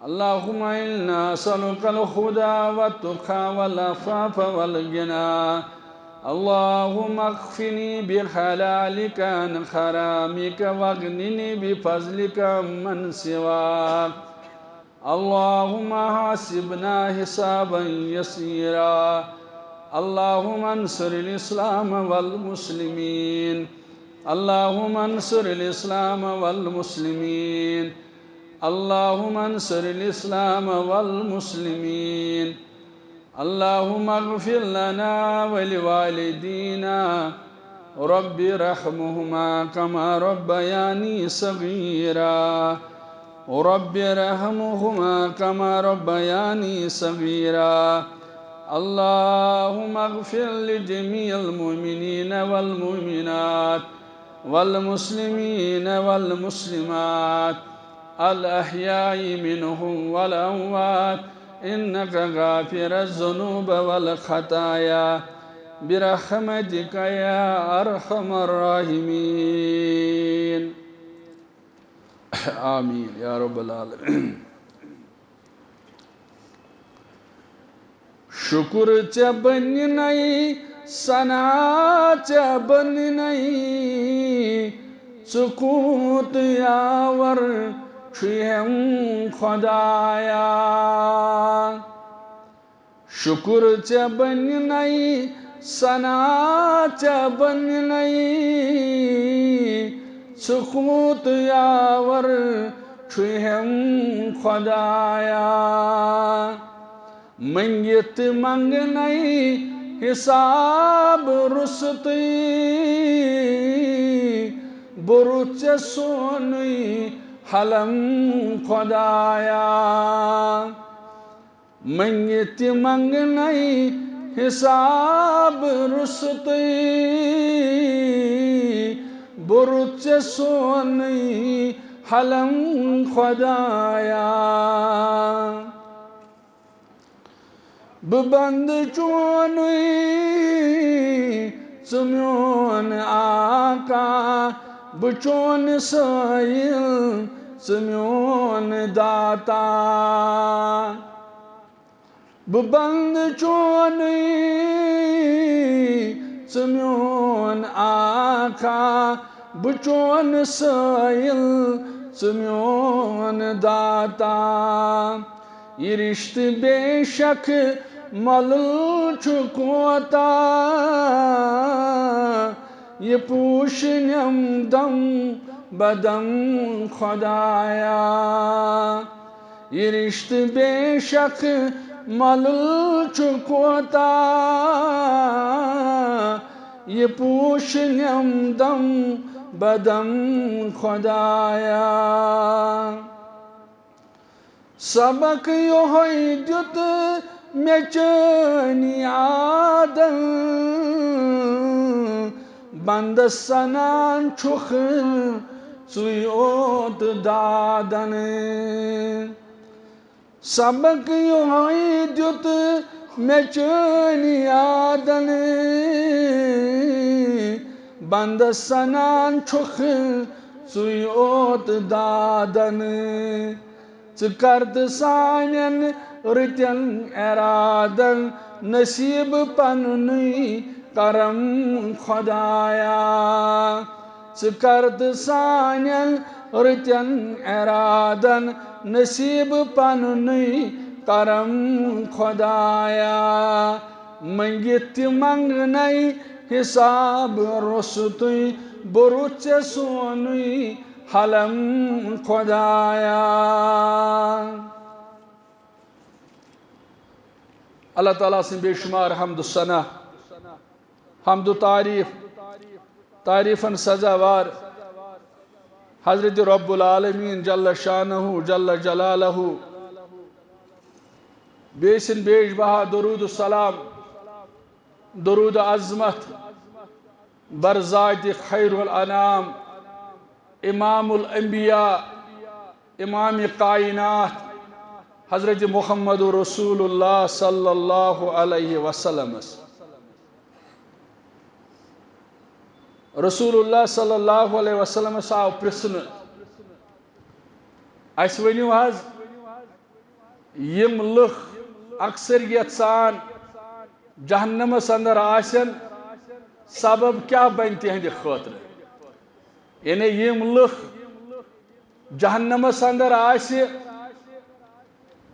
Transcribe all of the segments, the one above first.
اللهم إنا نسألك الهدى والتقى والعفاف والغنى. اللهم اكفني بحلالك عن حرامك واغنني بفضلك عمن سواك. اللهم حاسبنا حسابا يسيرا. اللهم انصر الإسلام والمسلمين. اللهم انصر الإسلام والمسلمين. اللهم انصر الإسلام والمسلمين. اللهم اغفر لنا ولوالدينا رب ارحمهما كما ربياني صغيرا. رب ارحمهما كما ربياني صغيرا. اللهم اغفر لجميع المؤمنين والمؤمنات والمسلمين والمسلمات الأحياء منهم والأموات إنك غافر الذنوب والخطايا برحمتك يا أرحم الراحمين. آمين يا رب العالمين. شکر ژے بننے ثنا ژے بننے ژٕ کوٗت یاور چھُیم خۄدایا. شکر ژے بننے ثنا ژے بننے ژٕ کوٗت یاور چھُیم خۄدایا. منگت منگنے حساب رُستٕے بوٚرُتھ ژےٚ سونُے حلم خۄدایا. منگت منگنے حساب رُستٕے بوٚرُتھ ژےٚ سونُے حلم خۄدایا. بہٕ بند چونُے ژٕ میون آقا. بہٕ چون سٲیِل ژٕ میون داتا. بہٕ بند چونُے ژٕ میون آقا. بہٕ چون سٲیِل ژٕ میون داتا. یہ رشتہ بے شک ملل چھُ کوتاہ. یہ پوشنیم دم بدم خدایا. یہ رشتہ بے شک ملل چھُ کوتاہ. یہ پوشنیم دم بدم خدایا. سبق یہوے دیت مے چٲنی عادن. بندس سنان چھُکھ ژٕے اوت دادن. سبق یہوے دیت مے چٲنی عادن. بندس سنان چھُکھ ژٕے اوت دادن. ژٕ کر تہٕ سانٮ۪ن رٕتٮ۪ن اِرادن نصیٖب پنٛنُے کرم خۄدایا. ژٕ کر تہٕ سانٮ۪ن رٕتٮ۪ن اِرادن نصیٖب پنٛنُے کرم خۄدایا. منگت تہِ منگنے حساب رُستٕے بوٚرُتھ ژےٚ سونُے حلم خۄدایا. اللہ تعالیٰ سٕنٛدۍ بے شمار حمد و ثنا حمد و تعریفن سزاوار حضرت رب العالمین جل شانہ جل جلالہ. بیٚیہِ سٕنٛدۍ بیش بہا درود السلام درود عظمت برذات خیر الانام امام الانبیاء امام کائنات حضرت محمد رسول اللہ صلی اللہ علیہ وسلم. رسول اللہ صلی اللہ علیہ وسلم آو پرژھنہٕ اَسہِ ؤنِو حظ یم لخ اکثریت سان جہنمس اندر آسن سبب کیا بن تہند خاطر یعنی یم لخ جہنمس اندر آسی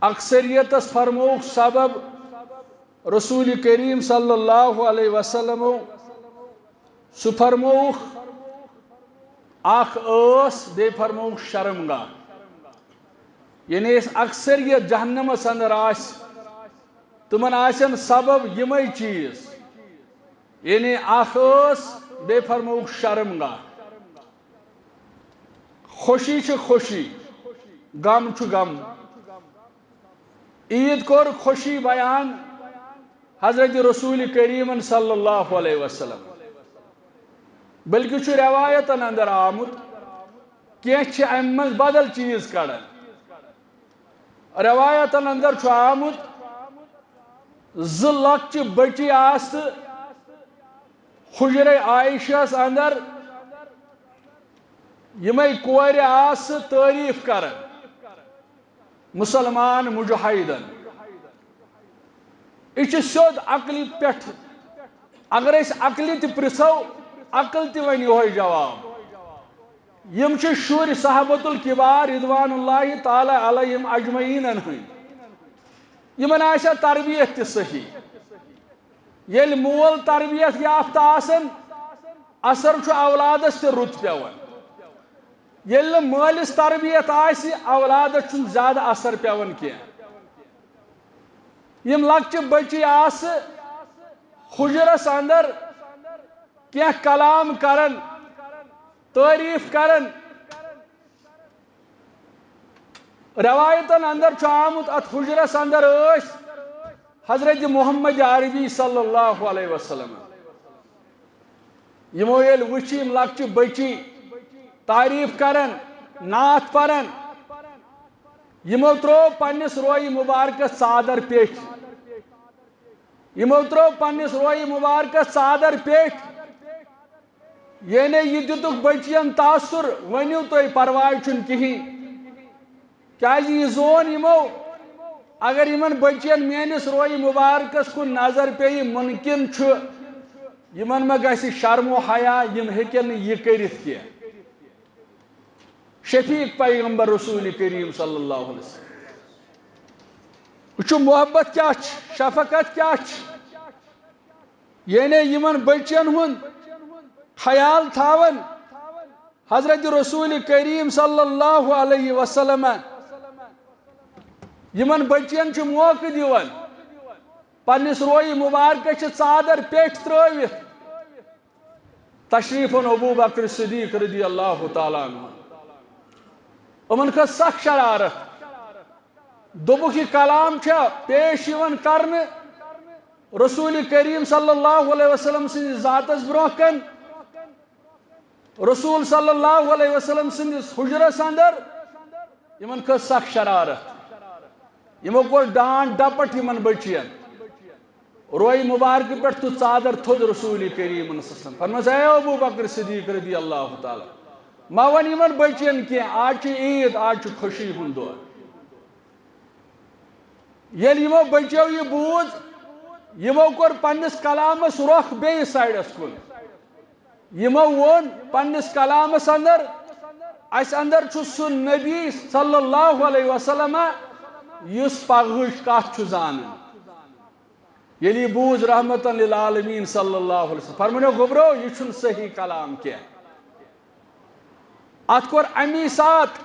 اکثریتس فرموک سبب رسول کریم صلی اللہ علیہ وسلم سہ فرموک اخ بے فرموک شرمگاہ یعنی اس اکثریت جہنمس اندر آس تمن آسن سبب یمے چیز یعنی اخ بے فرموک شرمگاہ خوشی چھ خوشی غم چھ غم عید کور خوشی بیان حضرت رسول کریم صلی اللہ علیہ وسلم بلکہ چھ روایتن اندر آمد کی امن بدل چیز کڑان روایتن اندر چھ آمد لکچ بچی آست حجر عائشہ اندر یمے کور آس تعریف کرن مسلمان مجاہدن یہ سیود عقل پہ اگر اس عقل تہ پرسو عقل تہ ون یہ جواب یم شر صحابت الکبار رضوان اللہ تعالی علیہم اجمعین یمن آسیا تربیت تہ صحیح یل مول تربیت یافتہ آسن اثر اولادس تہ رت پیوان یل مالس تربیت آسی اولادس چھ زیادہ اثر پیوان کی یم لکچ بچی آس حجرس اندر کی کلام کرن تعریف کرن روایتن اندر چھ آمت ات حجرس اندر حضرت محمد عربی صلی اللہ علیہ وسلم یمو یل وچ یم لکچ بچی تعریف کرن نعت پرن یمو ترو پنس روئی مبارکس ژادر پیٹھ یمو ترو پنس روئی مبارکس ژادر پیٹھ یعنی یہ دتک بچین تاثر ونیو تو پرواہ چھن کہیں کیا یہ زون یمو اگر یمن بچین میانس روئی مبارکس کن نظر پی ممکن چھ یمن ما گژھِ شرم و حیا یم ہیکن یہ کرت کی شفیق پیغمبر رسول کریم صلی اللہ علیہ وسلم وچو محبت کیا شفقت کیا یعنی یمن بچین ہن خیال تھاون حضرت رسول کریم صلی اللہ علیہ وسلم یمن بچین چھ موقع دیوان پنس روئی مبارکہ ژادر پیٹھ ترٲوِتھ تشریفن ابو بکر صدیق رضی اللہ تعالیٰ عنہ امن کھس سخ شرارت دوبک یہ کلام پیش کرن رسول کریم صلی اللہ علیہ وسلم سندس ذاتس برہ کن رسول صلی اللہ علیہ وسلم سندس حجرس اندر یمن کھس سخ شرارت یمو کور ڈانٹ ڈپٹ یمن بچین روئی مبارک پہ تو ژادر تھود رسول کریم صلی اللہ علیہ وسلم فرماس اے ابو بکر صدیق رضی اللہ تعالی ما ون یمن بچین کی آج عید آج خوشی ہند دور یل یمو بچو یہ بوز یمو کور پنس کلامس رخ بیس سائڈس کن یمو وون پنس کلامس اندر اس اندر سہ نبی صلی اللہ علیہ وسلم اس پگہچ کت زان یلی بوز رحمت للعالمین صلی اللہ علیہ وسلم فرمانو گبرو یہ چھن صحیح کلام کی ات کور امی سات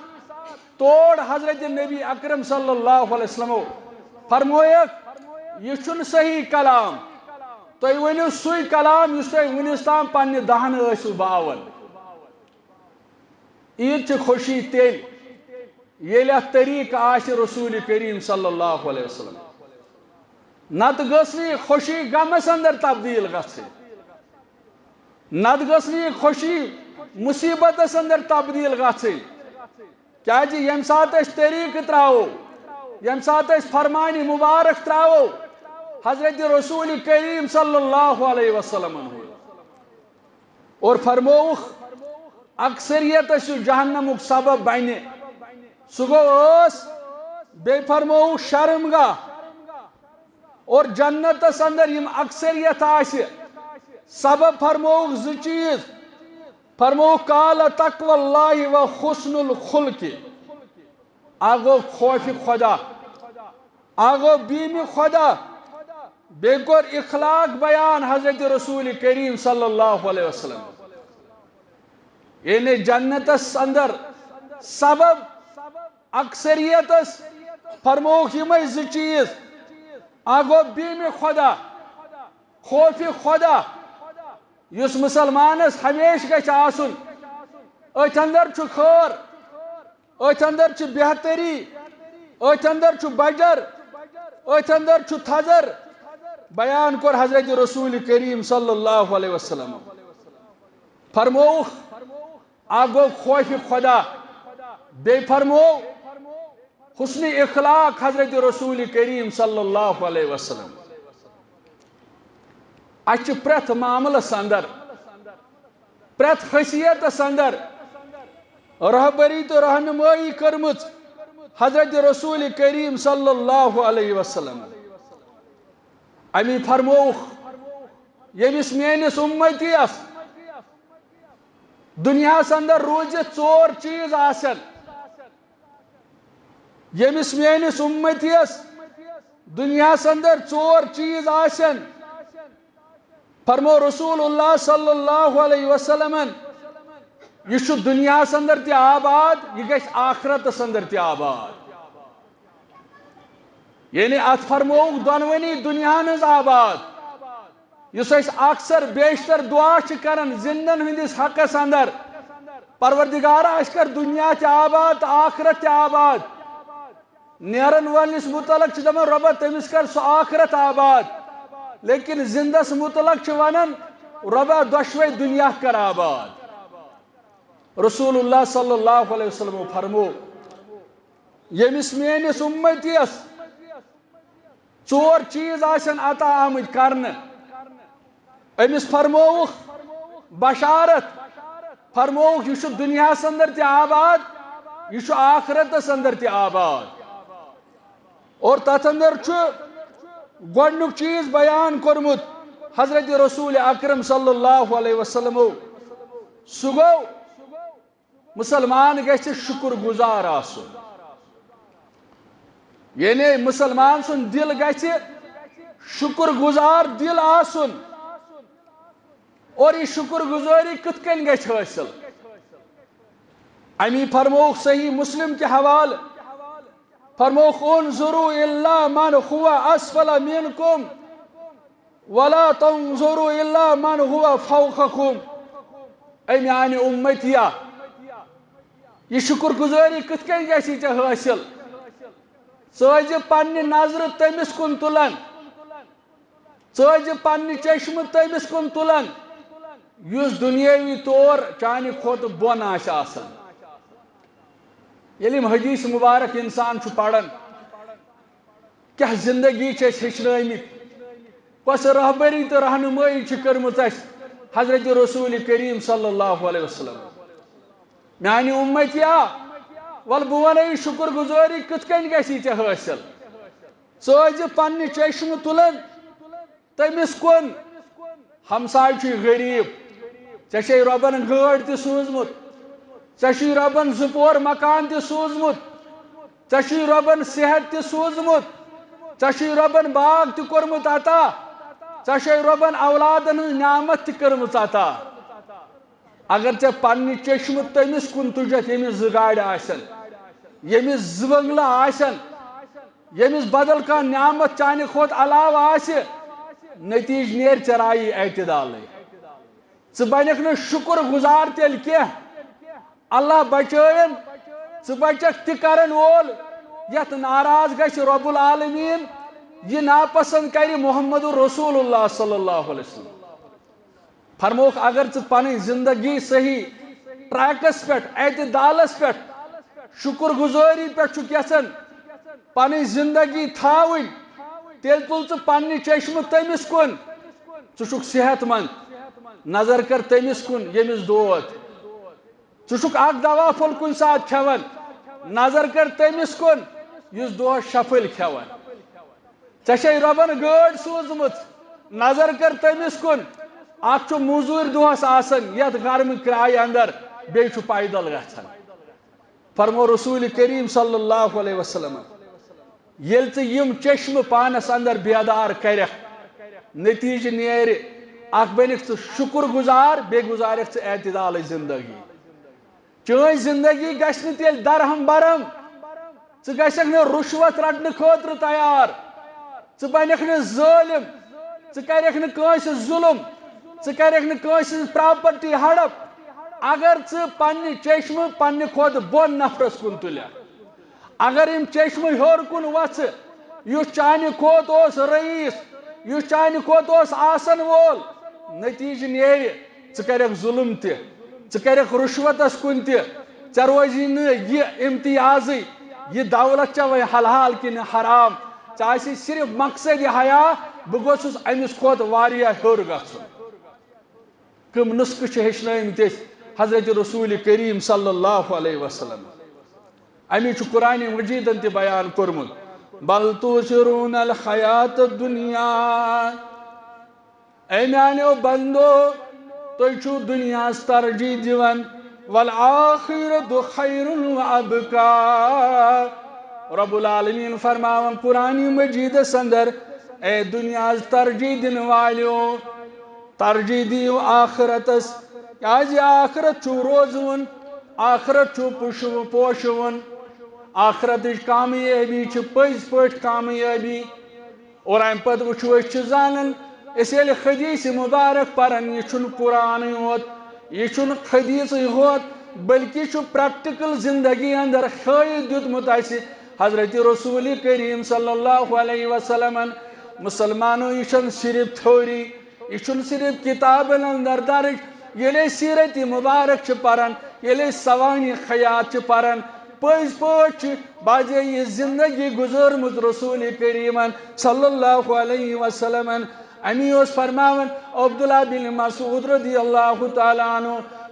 توڑ حضرت نبی اکرم صلی اللہ علیہ وسلم فرمویک یہ چھن صحیح کلام تو ونیو سوئی کلام اس تو ونس تام پنہ دہن ٲسِو باون عید چھ خوشی تیل ییٚلہِ اتھ طریقہ آسہِ رسول کریم صلی اللہ علیہ وسلم نت گٔژھ نہٕ یہِ خوشی غمس اندر تبدیل گژھٕنۍ نت گٔژھ نہٕ یہِ خوشی مصیبتس اندر تبدیل گژھٕنۍ کیازِ ییٚمہِ ساتہٕ أسۍ طریقہٕ تراوو ییٚمہِ ساتہٕ أسۍ فرمانہِ مبارک تراوو حضرت رسول کریم صلی اللہ علیہ وسلم اور فرمووُکھ اکثریت جہنمک سبب بنہِ سُہ گوٚو بے فرمو شرمگاہ اور جنتس اندر یم اکثریت آسہِ سبب فرمو زٕ چیز فرمو قال تقوى اللہ و حسن الخلق آگو خوف خدا آگو بیم خدا بے کور اخلاق بیان حضرت رسول کریم صلی اللہ علیہ وسلم یعنی جنتس اندر سبب اکثریتس فرموک یمے زٕ چیز آگو بیم خدا خوف خدا یس مسلمانس ہمیشہ گژھِ آسن اتھ اندر چھ خیر اتھ اندر چھ بہتری اتھ اندر چھ بجر اتھ اندر چھ تھزر بیان کور حضرت رسول کریم صلی اللہ علیہ وسلم فرموخ آگو خوف خدا بے فرمو حسن اخلاق حضرت رسول کریم صلی اللہ علیہ وسلم اچھ پرت معاملس اندر پرت خصیتس اندر رہبری تو رہنمائی کرمت حضرت رسول کریم صلی اللہ علیہ وسلم امی فرموخ یمس میانس امتیس دنیا اندر روزت ژور چیز آسن یمس میانس امتیس دنیا اندر ژور چیز آسن فرمو رسول اللہ صلی اللہ علیہ وسلم یہ دنیا اندر تہ آباد یہ گژھِ آخرتس اندر تہ آباد یعنی ات فرموک دونونی دنیا ہز آباد اس اکثر بیشتر دعا کران زندن ہندس حقس اندر پروردگارا اس کر دنیا تہ آباد تو آخرت تہ آباد نیرن والس متعلق دپان ربا تمس کر سو آخرت آباد لیکن زندس متعلق ونان ربا دشوے دنیا کر آباد رسول اللہ صلی اللہ علیہ وسلم فرمو یمس میانس امتیس ژور چیز آسن عطا آمت کرنے امس فرموک بشارت فرموک یہ دنیا اندر تہ آباد یہ آخرتس اندر تہ آباد اور تتھ اندر گۄڈنیُک چیز بیان کورمت حضرت رسول اکرم صلی اللہ علیہ وسلم سہ گو مسلمان گژھِ شکر گزار آسن یعنی مسلمان سن دل گژھِ شکر گزار دل آسن اور یہ شکر گزاری کت کن گژھِ حاصل امی فرموک صحیح مسلم کے حوالہ فرموک انظروا الا من هو اسفل منکم ولا تنظروا الا من هو فوقکم اے میانہ امتیا یہ شکر گزاری کت کن گژھی ژے حاصل ژٕ پننہ نظر تمس کن تلان ژٕ پننہ چشم تمس کن تلان یس دنیاوی طور چانہ کھوت بون آسہِ آسان یل حدیث مبارک انسان پران کیا زندگی ہچنمت کس رہبری تو رہنمائی کرمت حضرت رسول کریم صلی اللہ علیہ وسلم میانہ امتیا ول بہ ون شکر گزاری کت کن گژھی ژے حاصل ژٕ پننہ چشم تلان تمس کن ہمسائے غریب ژے ربن گٲڑ تہ سوزمت ژے ربن زپور مکان تہ سوزمت ژے ربن صحت تہ سوزمت ژے ربن باغ تہ کورمت عطا ژے ربن اولادن ہز نعمت تہ کٔرمٕژ عطا اگر ژے پننہ چشم تمس کن تجت یمس زٕ گاڑِ آسن یمس زٕ بنگلہٕ آسن یمس بدل کانٛہہ نعمت چانہ کھوت علاوٕ آسہِ نتیج نیر چرائی اعتدال ژٕ بنکھ نہٕ شکر گزار تیل کینٛہہ اللہ بچٲیِن ژٕ بچکھ تہِ کرن وول یتھ ناراض گژھِ رب العالمین یہ ناپسند کر محمد رسول اللہ صلی اللہ علیہ وسلم فرموک اگر ژٕ پنٕنۍ زندگی صحیح ٹریکس پہ اعتدالس پہ شکر گزاری پہ یژھان پنٕنۍ زندگی تھاوٕنۍ تیل تل ژٕ پننہِ چشم تمس کن ژٕ چھُکھ صحت مند نظر کر تمس کن یمس دود ژٕ چھُکھ اکھ دوا پھوٚل کُنہِ ساتہٕ کھٮ۪وان نظر کر تمس کن یس دہ شفل کھیوان ٹھے ربن گاڑ سوزمت نظر کر تمس کن اخ موزور دہس آسان یت گرم کرایہ اندر بیچ پیدل گھان فرمو رسول کریم صلی اللہ علیہ وسلم یل یم چشم پانس اندر بیدار کرک نتیجہ نیر اخ بنک شکر گزار بی گزارک اعتدال زندگی چون زندگی گھس تیل درہم برہم گھک نا رشوت رٹنے خاطر تیار بنک نا ظالم کرک نا ظلم کرک نا پراپرٹی ہڑپ اگر پنہ چشم پنہ کھت بون نفرس کن تلیک اگر ام چشم ہور کن وچ اس چانہ کھوت اس رئیس اس چانہ کھوت اس آسن وول نتیجہ نیر ثرک ظلم تہ ثرک رشوتس کن تہ روزی یہ امتیازی یہ دولت چھ حلال کن حرام ژے صرف مقصد حیا بہ گوسس امس کھوت واریاہ ہیور گژھن کم نسخہ ہیچنٲمٕتۍ أسۍ حضرت رسول کریم صلی اللہ علیہ وسلم امیچ قرآن مجیدن تہ بیان کورمت بل توثرون الحیات الدنیا اے میانیو بندو تُہۍ چھو دنیاس ترجیح دیوان والآخرۃ خیر وابقا رب العالمین فرماون قرآن مجیدس اندر اے دنیاس ترجیح دن والیو ترجیح دیو آخرتس کیازِ آخرت چھو روزون آخرت چھو پوشون آخرتچ کامیابی چھ پز پٲٹھۍ کامیابی اور ام پتہٕ وٕچھو أسۍ چھِ زانان أسۍ ییٚلہِ حدیث مبارک پران یہ چھُنہٕ قرآنٕے یوت یہ چھُنہٕ حدیثٕے ہوت بلکہ چھُ پریکٹیکل زندگی اندر ہٲیِتھ دیُتمُت اَسہِ حضرت رسول کریم صلی اللہ علیہ وسلم مسلمانو یہ چھُنہٕ صرف تھوری یہ چھُنہٕ صرف کتابن اندر درج ییٚلہِ أسۍ سیرت مبارک چھ پران ییٚلہِ أسۍ سوانح حیات چھ پران پٔزۍ پٲٹھۍ چھ باجے یہ زندگی گزٲرمٕژ رسول کریمن صلی اللہ علیہ وسلم امی اوس فرماون عبداللہ بن مسعود رضی اللہ تعالیٰ عنہ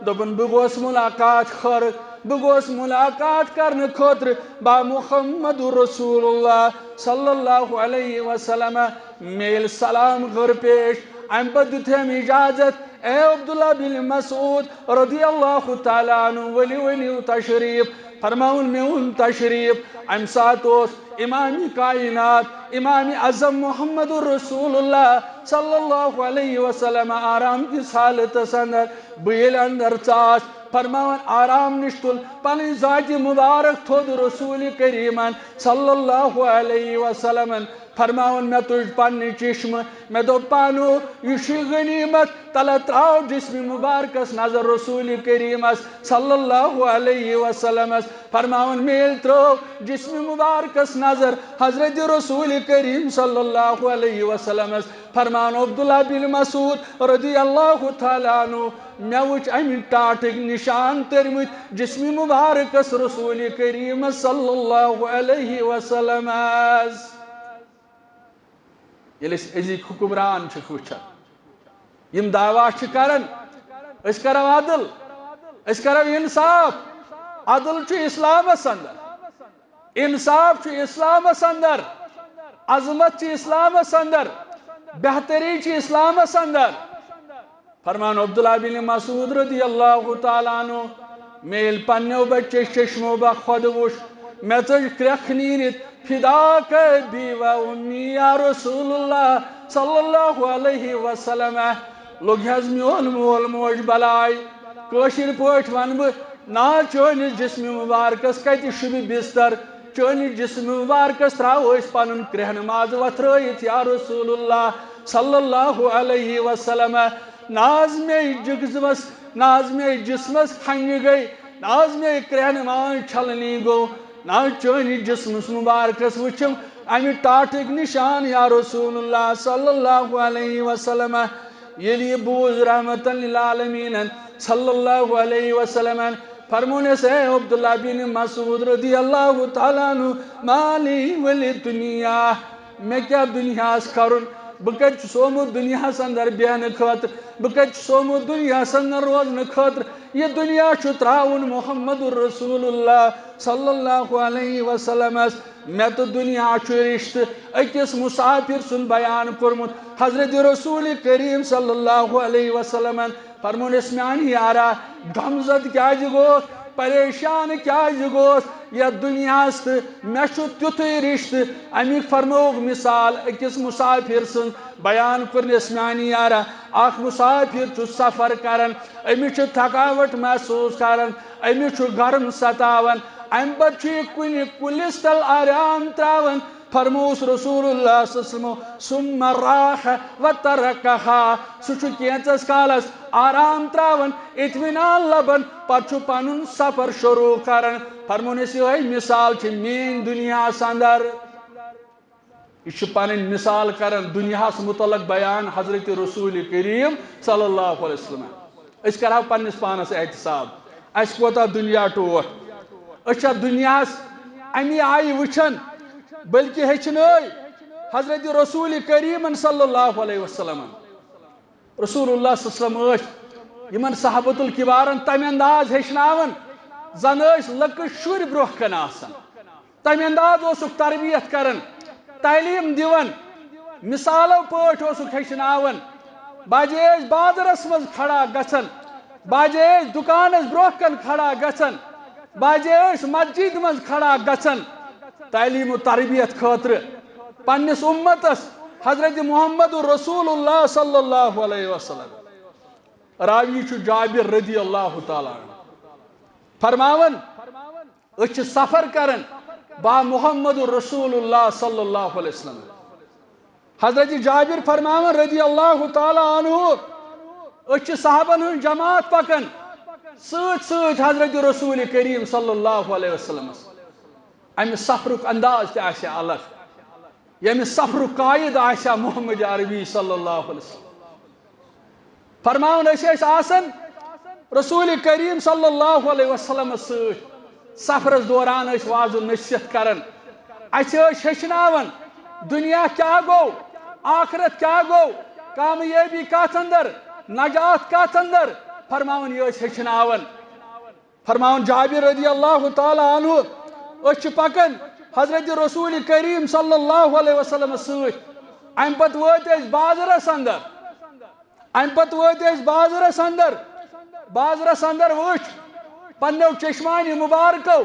دپن بہ گوس ملاقات خر بہ گوس ملاقات کرنے خاطر با محمد رسول اللہ صلی اللہ علیہ وسلم میل سلام غر پیش ام پتہٕ دیُت أمۍ اجازت اے عبداللہ بن مسعود رضی اللہ تعالیٰ عنہ ؤلِو تشریف فرماون میون تشریف ام سات امام کائنات امام اعظم محمد رسول اللہ صلی اللہ علیہ وسلم آرام کس حالتس اندر بیل اندر ژاس فرماون آرام نش تل پن ذات مبارک تھود رسول کریمن صلی اللہ علیہ وسلم فرماون میں تج پنہ چشم میں دو پانو یہ غنیمت تلہ تراو جسم مبارکس نظر رسول کریمس صلی اللہ علیہ وسلم فرماون میل ترو جسم مبارکس نظر حضرت رسول کریم صلی اللہ علیہ وسلم فرمان عبداللہ بن مسعود رضی اللہ تعالیٰ عنہ میں وچ امی ٹاٹک نشان ترمت جسم مبارکس رسول کریم صلی اللہ علیہ وسلم یل ازیک حکمران وچان یم دعوا کران اس کرو عدل اس کرو انصاف عدل چھ اسلامس اندر انصاف چھ اسلامس اندر عظمت چھ اسلامس اندر بہتری چھ اسلامس اندر فرمان عبداللہ بن مسعود رضی اللہ تعالیٰ عنہ میل پنیو بچے چشمو با خود وش میں تج کرخ نیرت فداک بی و امی یا رسول اللہ صلی اللہ علیہ وسلم لوگ حض میون مول موج بلائی کوشر پوٹ ون بہ نا چونس جسم مبارکس کت شب بستر چونس جسم مبارکس تراو اس پن کرہ نماز وترائت یا رسول اللہ صلی اللہ علیہ وسلم ناز میں جسمس جسمس ہنگ گئی ناز میں کرہ نماز چھلنی گو نا چونس جسمس مبارکس وچم امی ٹاٹک نشان یا رسول اللہ صلی اللہ علیہ وسلم یلی بوز رحمت للعالمین صلی اللہ علیہ وسلم فرمونے سے عبداللہ بن مسعود رضی اللہ تعالیٰ عنہ مالی ولی دنیا میں کیا دنیا کرن بکت سومت دنیا اندر بیان خاطر بکت سومت دنیا اندر روزن خاطر یہ دنیا چھ تراون محمد رسول اللہ صلی اللہ علیہ وسلم میں تو دنیا رشت اکس مسافر سن بیان کورمت حضرت رسول کریم صلی اللہ علیہ وسلم فرمون اس میان یارا غمزد کیا گوس پریشان کیا گوس یا دنیا میں تیتھے رشت امیک فرموگ مثال اکس مسافر سن بیان کرنس میان یارا اخ مسافر سفر کرن امس تھکاوٹ محسوس کرن امس گرم ستاون ام پتہ کن کلس تل آرام تراون فرموس رسول اللہ صلی اللہ علیہ وسلم ثم راح وترکها سہ کینچس کالس آرام تراون اطمینان لبن پتہ پنن سفر شروع کرن فرمون اس یہ مثال چھ مین دنیا اندر یہ پن مثال کرن دنیا متعلق بیان حضرت رسول کریم صلی اللہ علیہ وسلم اس کرو پنس پانس احتساب اس کوتا دنیا ٹوٹ اچھا دنیا امی آئی وچھن بلکہ ہچنے حضرت رسول کریم صلی اللہ علیہ وسلم رسول اللہ صلی اللہ علیہ وسلم یمن صحابت الکبارن تم انداز ہچناون زن لکٹ شر برہ کن آسان تم انداز اوسک تربیت کرن تعلیم دیون مثالو پاٹ اوسک ہچناون باجے بازرس مز کھڑا گژھن باجے دکانس برہ کن کھڑا گژھن باجے مسجد مز کھڑا گژھن تعلیم و تربیت خاطر پنس امتس حضرت محمد رسول اللہ صلی اللہ علیہ وسلم راوی چھ جابر رضی اللہ تعالی فرماون اچھ سفر کرن با محمد رسول اللہ صلی اللہ علیہ وسلم حضرت جابر فرماون رضی اللہ تعالی عنہ اچھ صحابن ہن جماعت پکن سۭتۍ سۭتۍ حضرت رسول کریم صلی اللہ علیہ وسلم امہ سفرک انداز تہ آسہ الگ یمہ سفرک قائد آسہ محمد عربی صلی اللہ علیہ وسلم فرماون اس آسن رسول کریم صلی اللہ علیہ وسلم سفرس دوران واض نصیحت کرن اس ہچناون دنیا کیا گو آخرت کیا گو کامیابی کت اندر نجات کت اندر فرماون یہ ہچناون فرماون جابر رضی اللہ تعالی عنہ اس پکن حضرت رسول کریم صلی اللہ علیہ وسلم ام پت وت بازرس اندر بازرس اندر وچ پنو چشمانی مبارکو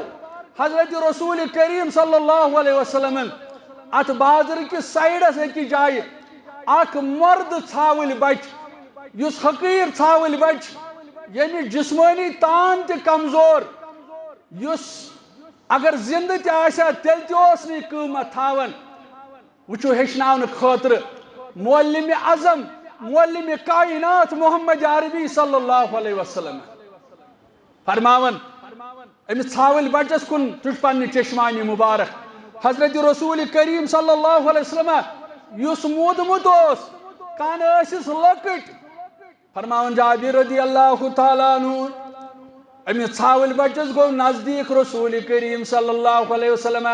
حضرت رسول کریم صلی اللہ علیہ وسلم ات بازر کس سائڈس اکی جائے اخ مرد ژھاول بچ یس حقیر ژھاول بچ یعنی جسمانی تان تہ کمزور یس اگر زندہ تہ آسہ تیل تہ اوس نہ قیمت تھاون وچو ہچناون خاطر معلم اعظم معلم کائنات محمد عربی صلی اللہ علیہ وسلم فرماون امس ژھاول بچس کن تُج پنہ چشمانی مبارک حضرت رسول کریم صلی اللہ علیہ وسلم یس مودمت اوس کن ٲسِس لۄکٕٹۍ فرماون جابر رضی اللہ تعالی عنہ امس ژھاول بچس گو نزدیک رسول کریم صلی اللہ علیہ وسلم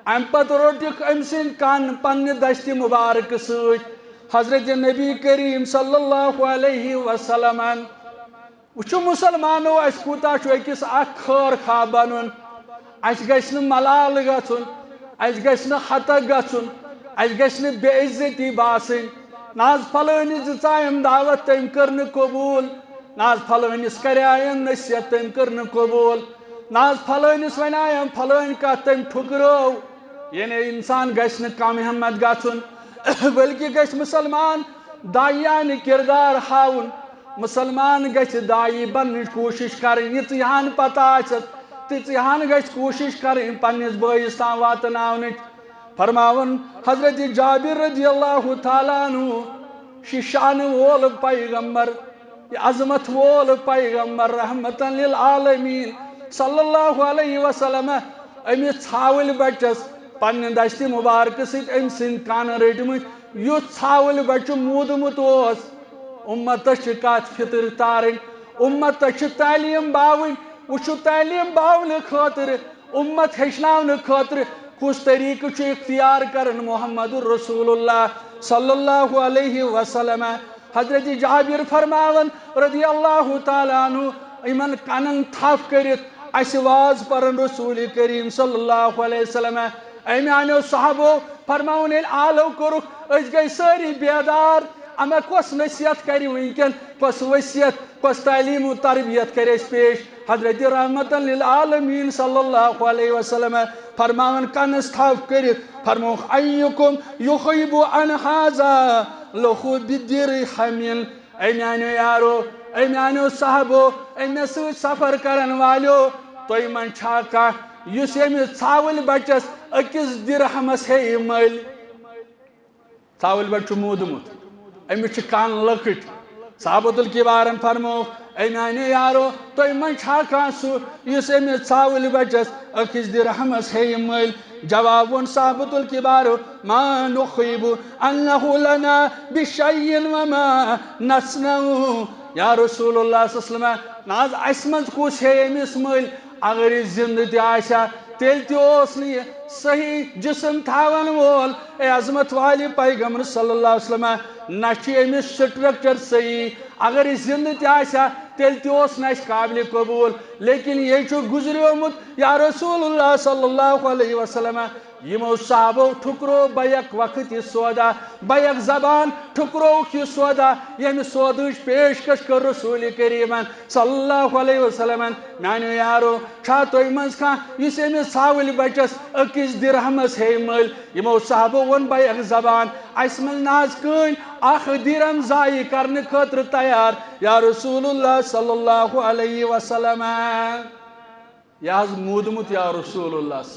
ام پتہ روٹک ام سن کن پنہ دست مبارک ست حضرت نبی کریم صلی اللہ علیہ وسلم وچو مسلمانو اس کوتا چھ اکس اخ خیر خواہ بنن اس گژھِ نہٕ ملال گژھُن اس گژھِ نہٕ ہتک گژھُن اس گژھِ نہٕ بے عزتی باسٕنۍ ناز فلٲنِس دِژایَم دعوت تٔمۍ کٔر نہٕ قبوٗل ناز فلٲنِس کریایَم نصیحت تٔمۍ کٔر نہٕ قبوٗل ناز فلٲنِس ونایَم فلٲنۍ کتھ تٔمۍ ٹھُکرٲو یعنی انسان گژھِ نہٕ کم ہمت گژھُن بلکہ گژھِ مسلمان دایانہ کردار ہاوُن مسلمان گژھِ دائی بننٕچ کوٗشش کرٕنۍ یہِ ژٕ ہن پتہ آسٮ۪س تہِ ژٕ ہن گژھِ کوٗشش کرٕنۍ پننِس بٲیِس تام واتناونٕچ فرماون حضرت جابر رضی اللہ تعالی عنہ شان وول پیغمبر عظمت وول پیغمبر رحمت للعالمین صلی اللہ علیہ وسلم امس ژھاول بچس پنہ دست مبارک ست ام سن کان رٹمت یُتھ ژھاول بچہ مودمت اوس امتس چھ کت فطر تارن امتس چھ تعلیم باون وچھو تعلیم باون خاطر امت ہچناون خاطر کس طریقہ چھ اختیار کرن محمد رسول اللہ صلی اللہ علیہ وسلم حضرت جابر فرماون رضی اللہ تعالی عنہ امن کنن تھپ کرت اس واز پرن رسول کریم صلی اللہ علیہ وسلم امیانو صحابو فرماؤن آلو کورک اس گئی ساری بیدار اما کس نصیحت کری ونکن کس وصیت کس تعلیم و تربیت کرے پیش حضرت رحمت للعالمین صلی اللہ علیہ وسلم فرماؤن کنس تھاف کرت فرموخ ایکم یخیب عن حازا لخو بدر حمین امیانو یارو امیانو صحابو امی سوچ سفر کرن والو توی من چھاکا یس امی ژھاول بچس اکس درہمس ہے مل ژھاول بچ مودمت امس کان لکٹ صحابۃ الکبارن فرمو امیانو یارو توی من چھاکا سو یس امس ژھاول بچس اکس درہمس ہے مل جواب ون صحابۃ الکبارو ما نخیب انہ لنا بشیء وما نصنع یا رسول اللہ صلی اللہ علیہ وسلم ناز اسمنز کس ہے امس مل اگر یہ زندہ تہ آشا تیل تہ نی صحیح جسم تھاون وول اے عظمت والی پیغمبر صلی اللہ علیہ وسلم نہ امس سٹرکچر صحیح اگر یہ زندہ تہ آشا تیل تہ نہ قابل قبول لیکن یہ گزریومت یا رسول اللہ صلی اللہ علیہ وسلم یمو صحابو ٹھکرو بیک وقت یہ سودا بیک زبان ٹھکرو یہ سودا یم سودچ پیشکش کر رسول کریم صلی اللہ علیہ وسلم میانو یارو چھا توی مز کھانا اس امس ژھاول بچس اکس درہمس ہے مل یمو صحابو ون بیک زبان اس مل ناز کن اخ درہم ضائع کرنے خاطر تیار یا رسول اللہ صلی اللہ علیہ وسلم یہ مودمت یا رسول اللہ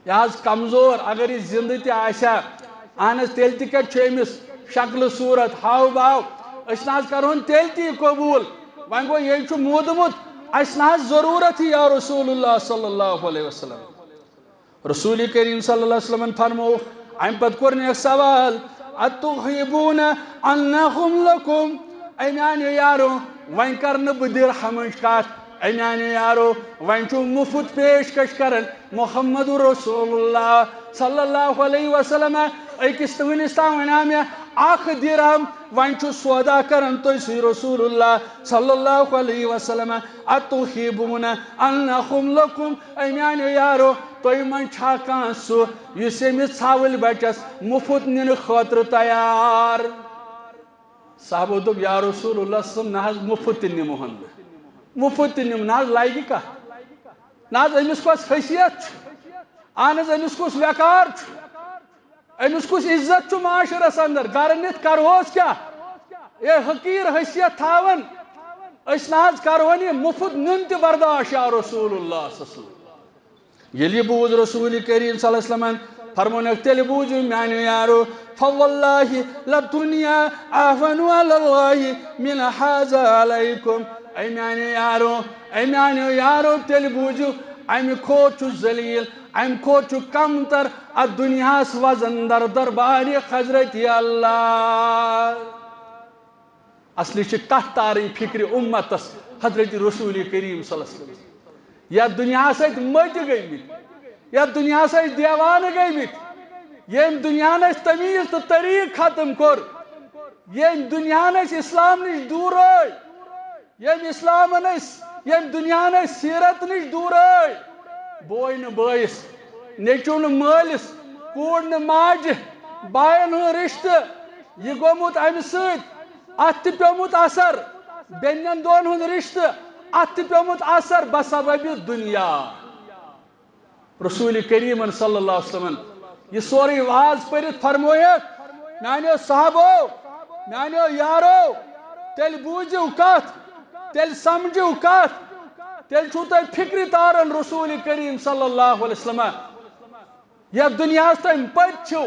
یہ کمزور اگر یہ زندہ تہ آشا اہن تیل تہ کتس شکل صورت ہاو باو اس نہ کرون تیل تہ قبول ون گو یہ مودمت اس نہ ضرورت یا رسول اللہ صلی اللہ علیہ وسلم رسول کریم صلی اللہ علیہ وسلم فرمو ام پت کورن سوال اتحبون انہم لکم اے میانو یارو ون کرن بہ درہمچ کت اے میانو یارو ون چھو مفت پیشکش کرن محمد رسول اللہ صلی اللہ علیہ وسلم اکس تونس تام ونیا مے اخ درہم ون چھو سودا کرن تھی رسول اللہ صلی اللہ علیہ وسلم اتحبون انہم لکم اے میانو یارو توی من چھا کان سو یس امس ژھاول بچس مفت نن خاطر تیار صحابو دوپ یا رسول اللہ صلی اللہ علیہ وسلم مفت نمہن مفت نم نا لگہ کت نا امس کس حیثیت اہن امس کس وقار امس کس عزت معاشرس اندر گر نت کرہوس کیا یہ حقیر حیثیت تھاون اس نا کرہون یہ مفت نن تہ برداشت یا رسول اللہ صلی اللہ علیہ وسلم یلی بوز رسول کریم صلی اللہ علیہ وسلم فرمونک تیل بوزو میانو یارو فواللہ لدنیا احون علی اللہ من حاذا علیکم اے میانو یارو تیل بوزو ام کھوت ذلیل ام کھوت کمتر ات دنیاس وزن در دربار حضرت اللہ اصلی کت تاری فکر امتس حضرت رسول کریم صلی اللہ علیہ وسلم یا دنیا ست مت گمت یا دنیا ست دیوان گمت یم دنیا تمیز تو طریق ختم کور یم دنیا اسلام نش دور یم اسلام یم دنیا سیرت نش دور بوے ن بٲیس نیچو ن مالس کوڑ ن ماجہ باین ہن رشتہ یہ گومت امہ ست ات پیومت اثر بینن دون ہند رشتہ ات پیومت اثر بسبب دنیا رسول کریم صلی اللہ علیہ وسلم یہ سوری واز پرت فرمویت میانو صحابو میانو یارو تیل بوزو کت تیل سمجھو کت تیل چھو تہ فکر تارن رسول کریم صلی اللہ علیہ وسلم یا دنیا تم پت چھو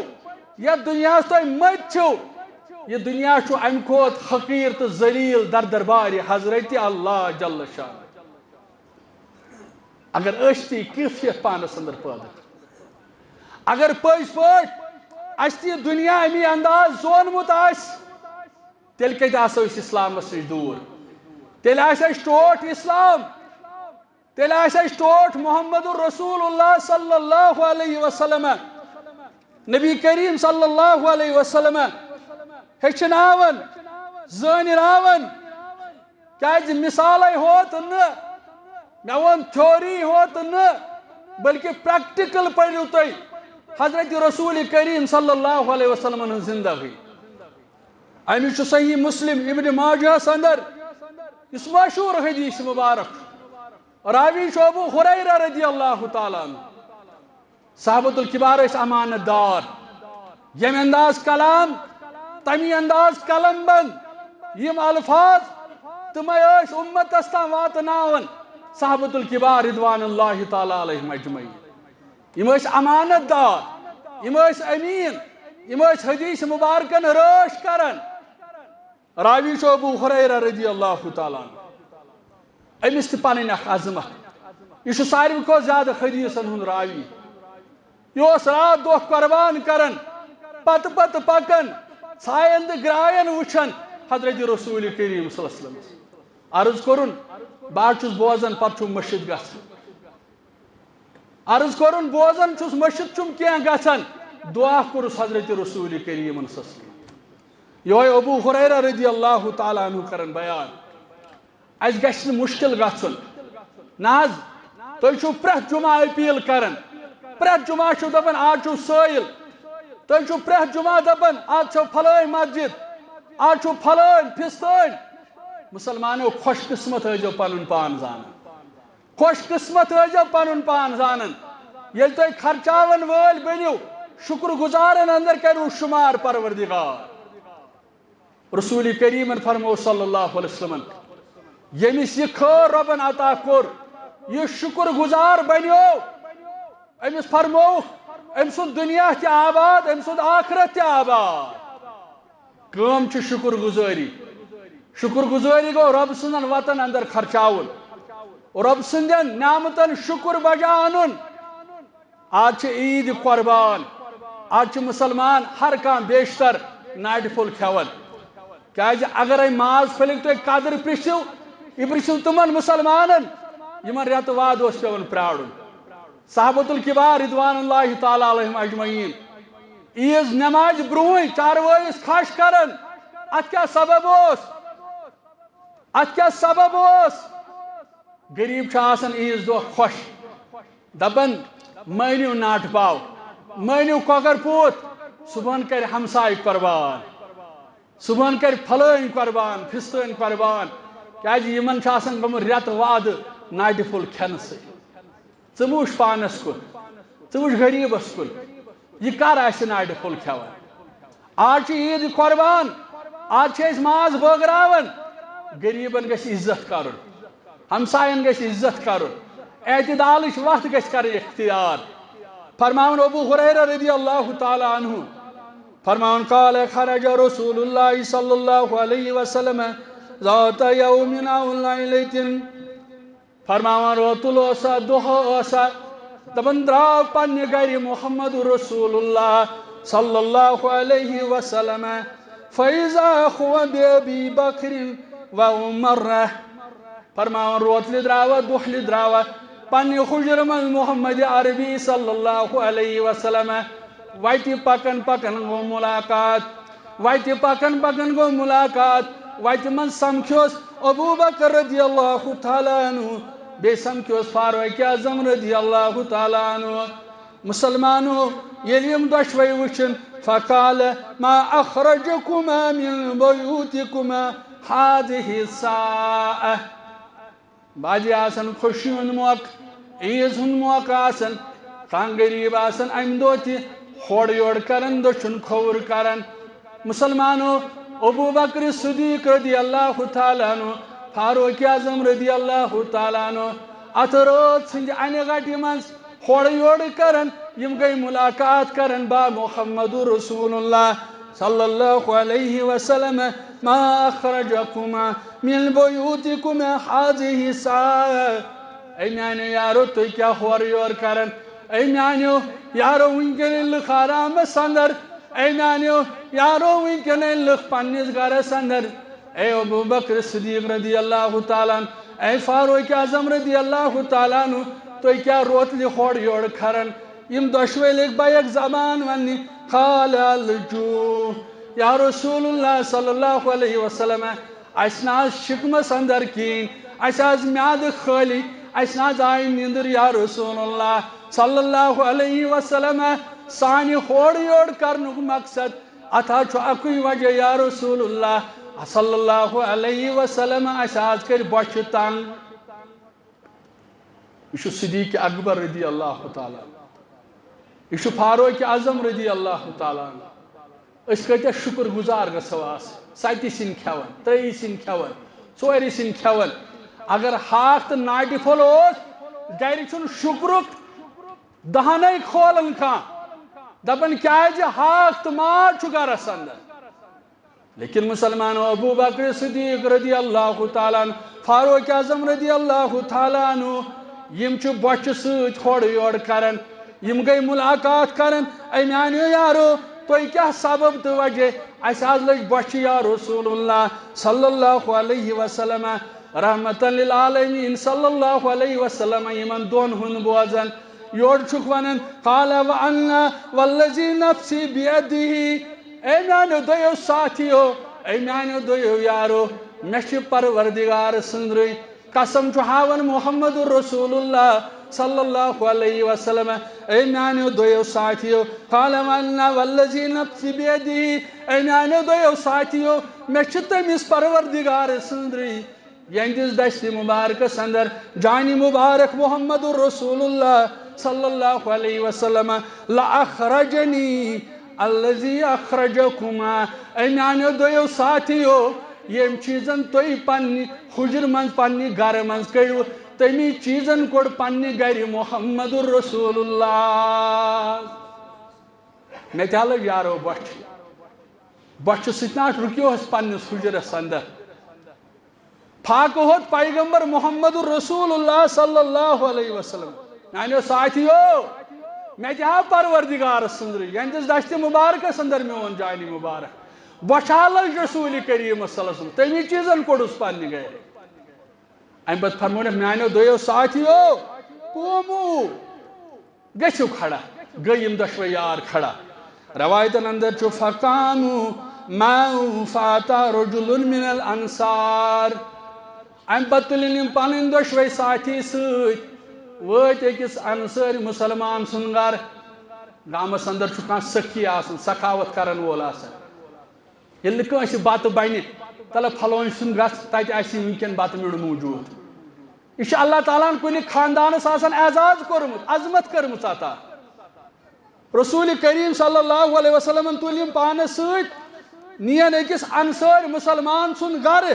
یا دنیا تم مت چھو یہ دنیا چھو ام کھوت حقیر تو ذلیل در دربار حضرت اللہ جل شان اگر اشتی کیفیت پانس اندر پیدا اگر پز پٹ اشتی دنیا امی انداز زونمت آس تیل کت آسو اس اسلام نش دور تیل آسہ ٹوٹ اسلام تیل آسہ ٹوٹ محمد الرسول اللہ صلی اللہ علیہ وسلم نبی کریم صلی اللہ علیہ وسلم ہچناون زانراون کیا مثال ہوت نا مے ون تھوری ہوت نا بلکہ پریکٹیکل پڑھو تھی حضرت رسول کریم صلی اللہ علیہ وسلم زندگی امچ صحیح مسلم ابن ماجہ اندر اس مشہور حدیث مبارک راوی ابو ہریرہ رضی اللہ تعالیٰ عنہ صحابۃ الکبار اس امانت دار یم انداز کلام تمی انداز قلم بند یم الفاظ تمے امت تام واتناون صحابۃ الکبار رضوان اللہ تعالیٰ علیہم اجمعین یم امانت دار یم امین یم حدیث مبارکن رٲچھ کران راوی ابو ہریرہ رضی اللہ تعالیٰ عنہ امس تہ پنن اخ عظمت یہ ساروی کھۄتہٕ زیادہ حدیثن ہند راوی یہ رات دہ قربان کران پتہ پتہ پکان ژھاین تہ گرائن وچھان حضرت رسول کریم صلی اللہ علیہ وسلم عرض کرن بہت چھس بوزان پتہ چھم مسجد گژھان عرض کرن بوزان چھس مسجد چھم کینٛہہ گژھان دعا کورس حضرت رسول کریم صلی اللہ علیہ وسلم یہ ابو ہریرہ رضی اللہ تعالیٰ عنہ کران بیان اس گژھِ نہٕ مشکل گژھُن نہ حظ تُہۍ چھِو پرٛٮ۪تھ جمعہ اپیل کران پرٛٮ۪تھ جمعہ چھِو دپان آز چھُو سٲیِل تُہۍ چھِو پرٛٮ۪تھ جمعہ دپان آز چھو پھلٲنۍ مسجد آز چھُو پھلٲنۍ پھستٲنۍ مسلمانو خوش قسمت ٲسۍزیو پنُن پان زانان خوش قسمت ٲسۍزیو پنُن پان زانان ییٚلہِ تُہۍ خرچاون وٲلۍ بٔنِو شکر گزارن اندر کٔرِو شمار پروردگار رسول کریمن فرمو صلی اللہ علیہ وسلم یمس یہ خیر ربن عطا کور یہ شکر گزار بنیو امس فرمو ام سند دنیا تہ آباد ام سند آخرت تہ آباد کم چھ شکر گزاری گو رب سندن وطن اندر خرچاون رب سندن نعمتن شکر بجا انن آج چھ عید قربان آج چھ مسلمان ہر کان بیشتر ناٹہ پھول کھیون کیازِ اگر ماز پھلک تُہۍ قدر پرژھِو یہ پرژھِو تمن مسلمانن یمن رٮ۪تہٕ واد اوس پیوان پرارُن صحابۃ الکبار رضوان اللہ تعالیٰ علیہم اجمعین عیز نماز برونٛہٕے چاروٲیِس کھش کران اتھ کیٛاہ سبب اوس غریب چھُ آسان عیز دۄہ خوش دپان مٲنِو ناٹہٕ پاو مٲنِو کۄکر پوٗت صبحن کرِ ہمساے قربان صبحن کر پھلٲنۍ قربان پھستٲنۍ قربان کیازِ یمن چھُ آسان گوٚمُت رٮ۪تہٕ وادٕ ناٹہِ پھوٚل کھٮ۪نہٕ سۭتۍ ژٕ وٕچھ پانس کُن ژٕ وٕچھ غریٖبس کُن یہِ کر آسہِ ناٹہِ پھوٚل کھٮ۪وان آز چھِ عیٖد قربان آز چھِ أسۍ ماز بٲگراوان غریٖبن گژھِ عزت کرُن ہمساین گژھِ عزت کرُن اعتدالٕچ وتھ گژھِ کرٕنۍ اختیار فرماوان ابو ہریرہ رضی اللہ تعالیٰ عنہ فرمان قال خرج رسول اللہ صلی اللہ علیہ وسلم ذات یوم او لیلۃ فرمان روتل اوسا دۄہ اوسا دپان درٛاو پننہِ گرِ محمد رسول اللہ صلی اللہ علیہ وسلم فاذا هو بأبی بکر وعمر فرمان روتلہِ درٛاوا دۄہلہِ درٛاوا پننہِ حجر منٛز محمد عربی صلی اللہ علیہ وسلم وتہِ پکن پکن گو ملاقات وتہِ پکن پکن گو ملاقات وتہِ منٛز سمکھیوس ابو بکر رضی اللہ تعالیٰ عنہ بیٚیہِ سمکھیوس فاروق اعظم رضی اللہ تعالیٰ عنہ مسلمانو ییٚلہِ یِم دۄشوے وٕچھن فقال ما اخرجكما من بيوتكما هذه الساعة باجی آسان خوشی ہُنٛد موقع عیٖز ہُنٛد موقع آسان کانٛہہ غریٖب آسان امہِ دۄہ تہِ ہورٕ یورٕ کران دٔچھُن کھووُر کران مسلمانو ابو بکر صدیق رضی اللہ تعالیٰ عنہ فاروق اعظم رضی اللہ تعالیٰ عنہ اتھ رٲژ ژھٕنٛدِ انہِ گٹہِ منٛز ہورٕ یورٕ کران یم گٔے ملاقات کران با محمد رسول اللہ صلی اللہ علیہ وسلم ما اخرجكما من بيوتكما هذه الساعة اے میانیو یارو تُہۍ کیٛاہ ہورٕ یورٕ کران اے میانیو یارو ونکیٚن لُکھ آرامس اندر اے میانیو یارو ونکیٚن لُکھ پننس گرس اندر اے ابو بکر صدیق رضی اللہ تعالیٰ عنہ اے فاروق اعظم رضی اللہ تعالیٰ عنہ تُہۍ کیٛاہ روتلہِ ہورٕ یورٕ کران یم دۄشوے لٔگۍ بیک زبان وننہِ قال الجوع یا رسول اللہ صلی اللہ علیہ وسلم اسہِ نہ حظ شکمس اندر کِہیٖنۍ اسہِ حظ میادٕ خٲلی اسہِ نہ حظ آیہِ نیندٕر یا رسول اللہ صلی اللہ علیہ وسلم سانی ہوڑ یوڑ کرنک مقصد اتھا چھو اکوی وجہ یا رسول اللہ صلی اللہ علیہ وسلم اشاز کر بچ تنگ یہ صدیق اکبر رضی اللہ تعالیٰ یہ فاروق اعظم رضی اللہ تعالیٰ اس کتیا شکر گزار گژھو ستی سن کھیون تئی سن کھیون ژورِ سن کھیون اگر ہاک تو ناٹہِ پھول گر چھن شکرک دہانے کھولن کھان دپن کیاز ہاک تو ماز چھُ گرس اندر لیکن مسلمانو ابو بکر صدیق رضی اللہ تعالیٰ عنہ فاروق اعظم رضی اللہ تعالیٰ عنہ یم چھُ بچہ سۭتۍ ہورٕ یورٕ کران یم گئی ملاقات کرن اے میانیو یارو تو کیا سبب تو وجہ اس آز لگ بچ یا رسول اللہ صلی اللہ علیہ وسلم رحمتا للعالمین صلی اللہ علیہ وسلم یمن دون ہن بوزن یور چھک ونن قال وانا والذی نفسی بیدہ اے میانیو دویو ساتھیو اے میانیو دویو یارو مش پروردگار سندری قسم چھو ہاون محمد رسول اللہ صلی اللہ علیہ وسلم اے میانیو دویو ساتھیو قال وانا والذی نفسی بیدہ اے میانیو دویو ساتھیو مش تمس پروردگار سندری یہندس دست مبارک سندر جانی مبارک محمد رسول اللہ صلی اللہ علیہ وسلم لأخرجنی الذی اخرجکما اے میانیو دویو ساتھیو یم چیزن توی پنی حجر من پنی گھر من کڑو تمی چیزن کوڑ پنی گھر محمد رسول اللہ میں تہ لگ یارو بچ ستناٹ رکیو اس پنس حجرس اندر پھاک ہوت پیغمبر محمد رسول اللہ صلی اللہ علیہ وسلم یعنی ساتھیو میں تہ پروردگار سندر یندس دشت مبارک سندر میون جانی مبارک بچال رسول کریم صلی اللہ علیہ وسلم تمی چیزن کوڑس پنہ گھر ام پتہ فرمون میانیو دویو ساتھیو قومو گژھو کھڑا گئی یم دشوے یار کھڑا روایتن اندر چھو فقامو ما فاتا رجل من الانصار ام پتہ تلن یم پنن دشوے ساتھی ست وٲتۍ أکِس انصٲرۍ مسلمان سُنٛد گرٕ گامس اندر چھُ کانٛہہ سخی آسان سخاوت کرن وول آسان ییٚلہِ نہٕ کٲنٛسہِ بتہٕ بنہِ تلہٕ پھلٲنۍ سُنٛد گژھ تتہِ آسہِ وٕنکٮ۪ن بتہٕ میوٚڑ موٗجوٗد یہ چھُ اللہ تعالیٰ ہن کُنہِ خاندانس آسان اعزاز کوٚرمُت عظمت کٔرمٕژ عطا رسول کریم صلی اللہ علیہ وسلم تُلۍ یِم پانس سۭتۍ نِین أکِس انصٲرۍ مسلمان سُنٛد گرٕ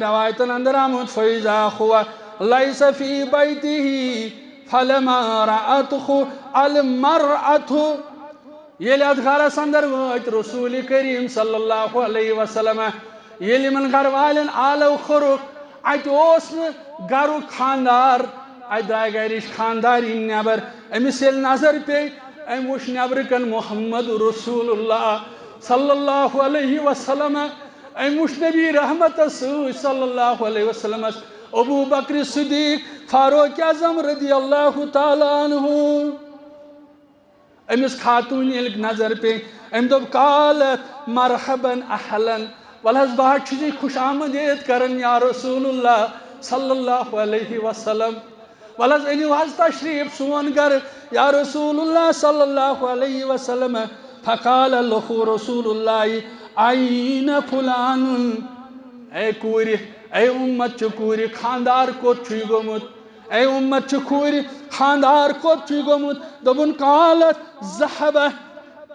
روایتن اندر آمُت فإذا هو ليس في بيته فلما رأته المرأة یل ات گھرس اندر وات رسول کریم صلی اللہ علیہ وسلم یل من گھر والن آلو خورک ات اوس گھر خاندار ات درائے گرش خانداری نبر امس یل نظر پی ام وش نبر کن محمد رسول اللہ صلی اللہ علیہ وسلم ام وش نبی رحمت صلی اللہ علیہ وسلم ابو بکر صدیق فاروق اعظم رضی اللہ تعالی عنہ امس خاتون یل نظر پی ام دب قالت مرحبا اہلا ولحظ بہت چیزی خوش آمدید کرن یا رسول اللہ صلی اللہ علیہ وسلم ولحظ انیو حض تشریف سون گر یا رسول اللہ صلی اللہ علیہ وسلم فقال لہو رسول اللہ این فلان اے کوری اے امت چکوری خاندار کوت چھوئی گومت اے امت چکوری خاندار کوت چھوئی گومت دبن قالت زحبہ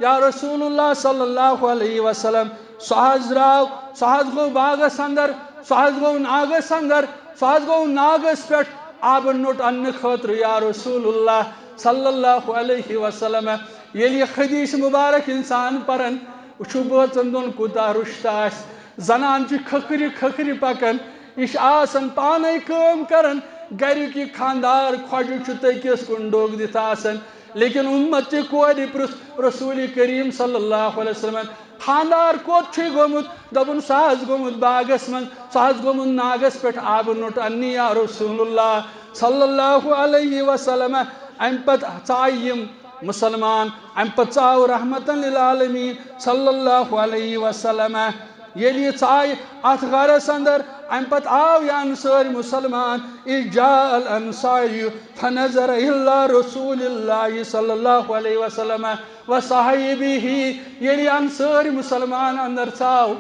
یا رسول اللہ صلی اللہ علیہ وسلم سہاز راو سہاز گو باغس اندر سہاز گو ناگس اندر سہاز گو ناگس پیٹ آب نوٹ ان خطر یا رسول اللہ صلی اللہ علیہ وسلم یلی حدیث مبارک انسان پرن وچھو بوزن دون کوتا رشتاس زنان چی کھکری پکن یہ آسن پانے کام کرن گھر کی خاندار خوجو چھتے کس کن ڈوگ دیتا آسن لیکن امت چی کوئی رسول کریم صلی اللہ علیہ وسلم خاندار کوت چھوئی گومت دبن ساز گومت باغس من ساز گومت ناگس پیٹھ آب نوٹ انی یا رسول اللہ صلی اللہ علیہ وسلم ام پت چائیم مسلمان ام پت چاو رحمتا للعالمین صلی اللہ علیہ وسلم یل یہ ژاے ات غرس اندر ام پت آو یہ انصاری مسلمان جاء الانصاری فنظر الى رسول اللہ صلی اللہ علیہ وسلم وصحبہ یل یہ انصاری مسلمان اندر ژاو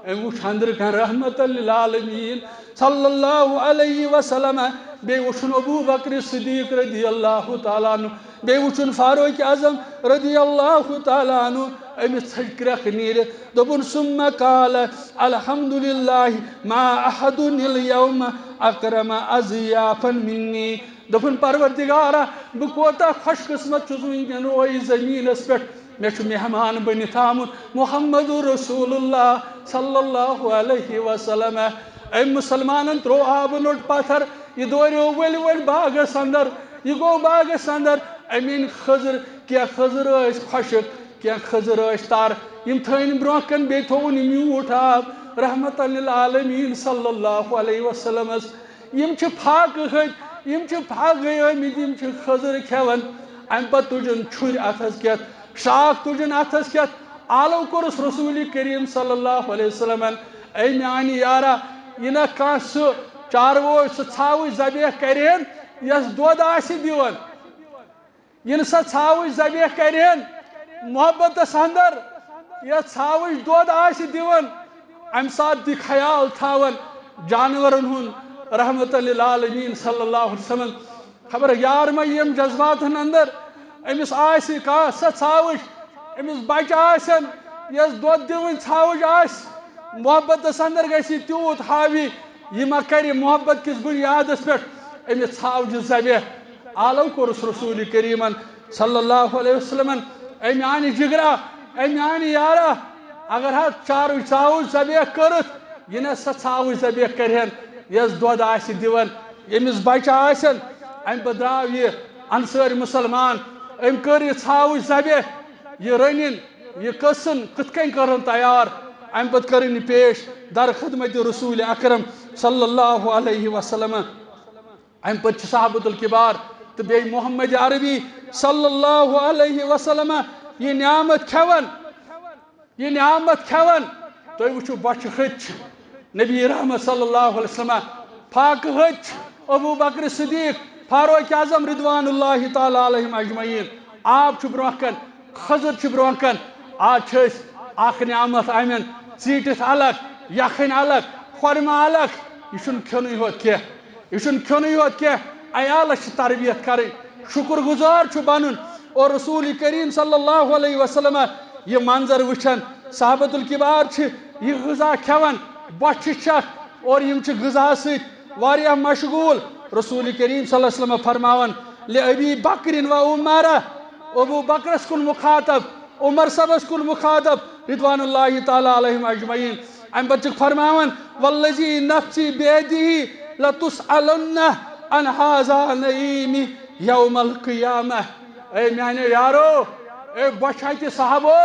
ام وچھ اندر کن رحمت للعالمین صلی اللہ علیہ وسلم بے وچھن ابو بکر صدیق رضی اللہ تعالیٰ عنہ بے وچھن فاروق اعظم رضی اللہ تعالیٰ عنہ امس تھج کرکھ نیر دبن ثم قال الحمدللہ ما احد اليوم اکرم اضیافا منی دبن پروردگارا بہ کوتاہ خوش قسمت چھس ونکن روئی زمینس پہ میں مہمان بنت آمت محمد رسول اللہ صلی اللہ علیہ وسلم ام مسلمان ترو آب لوٹ پتھر یہ دوریو ول ول باغس اندر یہ گو باغس اندر امین خضر کیا خضر اس خشک کیا خضر اس تار یم تھین برو کن بے تھون میوٹ آب رحمت للعالمین صلی اللہ علیہ وسلم یم چھ پھاک ہت یم چھ پھاک گئی یم چھ خضر کھیون ام پت تجن چھر اتھس کیت شاخ تجن اتھس کیت آلو کورس رسول کریم صلی اللہ علیہ وسلم اے میانی یارا یہ نہ کان سہ چاروو سہ ژھاوج ذبیح کرین یس دود آسی دیون یہ سا ژھاوج ذبیح کرین محبت اندر یہ ژھاوج دود آسی دیون ام سات دی خیال تھاون جانورن ہن رحمت للعالمین صلی اللہ علیہ وسلم خبر یار ما یم جذبات اندر امس آسی کا سا ژھاوج امس بچہ آسن یس دود دیون ژھاوج آس محبت اندر گژھی تیوت حاوی یہ ما کر محبت کس بنیادس پہ امس ژھاوج ذبیح آلو کورس رسول کریمن صلی اللہ علیہ وسلم اے میانی جگرا اے میانی یارا اگر چاروج ژھاوج ذبیح کرت یہ نہ سا ژھاوج ذبیح کرہن یس دود آسی دیون یمس بچہ آسن ام پہ درٛاو یہ انصاری مسلمان ام کر یہ ژھاوج ذبیح یہ رنن یہ قسن کت کن کرن تیار ام پت کرن پیش در خدمت رسول اکرم صلی اللہ علیہ وسلم ام پت صحابۃ الکبار تو بی محمد عربی صلی اللہ علیہ وسلم یہ نعمت کھون تو وچھو بچ خچ نبی رحمت صلی اللہ علیہ وسلم پاک خچ ابو بکر صدیق فاروق اعظم رضوان اللہ تعالی علیہم اجمعین آب برکن خضر برکن آج اخ نعمت امن ژیٹتھ الگ یخن الگ خورما الگ یہ کھن ہوت کی عیالس تربیت کریں شکر گزار بنن اور رسول کریم صلی اللہ علیہ وسلم یہ منظر وچھن صحابۃ الکبار یہ غذا کھیون بچ چھ اور یم غذا ستھ مشغول رسول کریم صلی اللہ علیہ وسلم فرماون لأبی بکر و عمر ابو بکرس کن مخاطب عمر صبس کن مخاطب رضوان اللہ تعالی علیہم اجمعین ام بچک فرماون والذی نفسی بیدی لتسألن عن هذا النعیم یوم القیامہ اے میانے یارو اے بچائی صحابو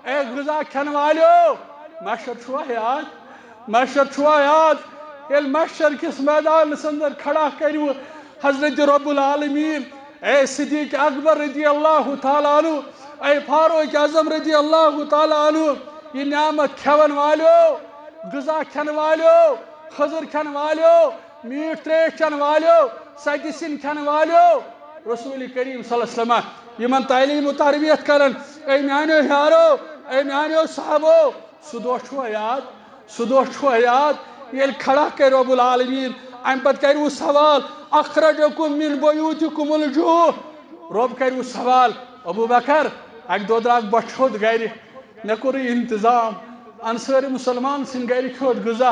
اے غذا کھن والیو محشر چھوا یاد یل محشر کس میدان اندر کھڑا کریو حضرت رب العالمین اے صدیق اکبر رضی اللہ تعالیٰ عنہ اے فاروق اعظم رضی اللہ تعالیٰ عنہ یہ نعمت کھیون والیو غذا کھن والیو خضر کھن والیو میٹ تریش چن والیو سجہ سن کھن والیو رسول کریم صلی اللہ علیہ وسلم یمن تعلیم و تربیت کرن اے میانیو یارو اے میانیو صحابو سہ دہ یاد یل کھڑا کر رب العالمین ام پت کرو سوال اخرجکم من بیوتکم الجوع رب کرو سوال ابو بکر اک دو دراک بچھوت گر مے کور انتظام انصاری مسلمان سن گر کھوت غذا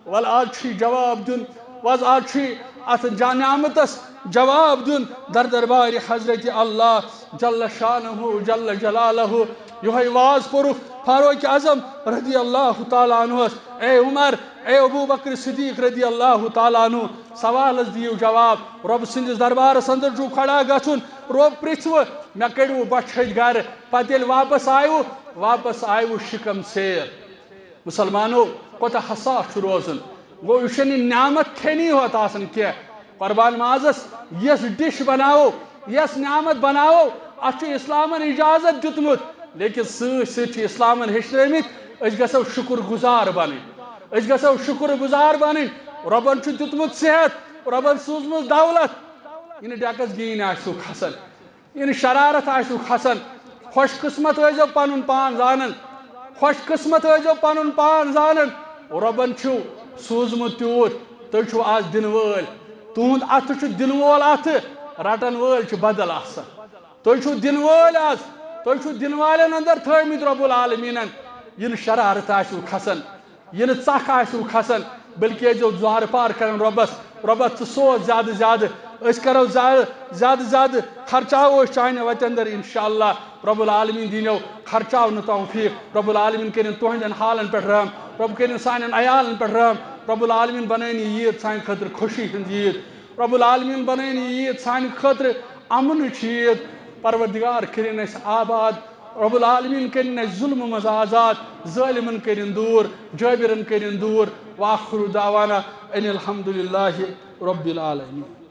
ول آج جواب دن آج ات نعمتس جواب دن در دربار حضرت اللہ جل شانہ جل جلالہ یہ واز پورک فاروق اعظم رضی اللہ تعالیٰ عنہ اے عمر اے ابو بکر صدیق رضی اللہ تعالیٰ عنہ سوالس دیو جواب رب سندس دربارس اندر جو کھڑا گھن رب پرژھو مے کڑو بچھت گر پتہ یل واپس آیو شکم سیر مسلمانو کوتہ حساس روزن گو یہ نعمت کھینی ہوت آسن کی قربان مازس یس ڈش بناو یس نعمت بناو ات اسلامن اجازت دتمت لیکن ست اسلامن ہچنمت اس گژھو شکر گزار بنیں اس گژھو شکر گزار بنیں ربن چھُ دیُتمُت صحت ربن سوٗزمٕژ دولت یہ ڈیکس گین آسو کھسان یہ شرارت آسو کھسان خوش قسمت ٲسۍزیو پنُن پان زانان خوش قسمت ٲسۍزیو پنُن پان زانان ربن چھُ سوٗزمُت تیوٗت تُہۍ چھِو آز دِنہٕ وٲلۍ تُہُنٛد اَتھٕ چھُ دِنہٕ وول اَتھٕ رٹن وٲلۍ چھُ بدل آسان تُہۍ چھِو دِنہٕ وٲلۍ آز تُہۍ چھِو دِنہٕ والٮ۪ن اندر تھٲومٕتۍ رۄب العالمیٖنن یہِ نہٕ شرارت آسِو کھسان یہِ نہٕ ژکھ آسِو کھسان بلکہ ٲسۍزیو زوہر پار کران رۄبس ژٕ سوز زیادٕ زیادٕ أسۍ کرو زیادٕ زیادٕ خرچاوو أسۍ چانہِ وتہِ اندر انشاءاللہ رب العالمیٖن دِنیو خرچاونہٕ توفیٖق رب العالمیٖن کٔرِنۍ تُہنٛدٮ۪ن حالن پٮ۪ٹھ رحم رب کٔرِنۍ سانٮ۪ن عیالن پٮ۪ٹھ رحم رب العالمیٖن بنٲیِن یہِ عیٖد سانہِ خٲطرٕ خوشی ہٕنٛز عیٖد رب العالمیٖن بنٲیِن یہِ عیٖد سانہِ خٲطرٕ امنٕچ عیٖد پروردگار کٔرِنۍ اَسہِ آباد رب العالمیٖن کٔرِنۍ اَسہِ ظُلمہٕ منٛز آزاد ظٲلمن کٔرِنۍ دوٗر جٲبِرن کٔرِنۍ دوٗر وآخر دعوانا ان الحمد للہ رب العالمین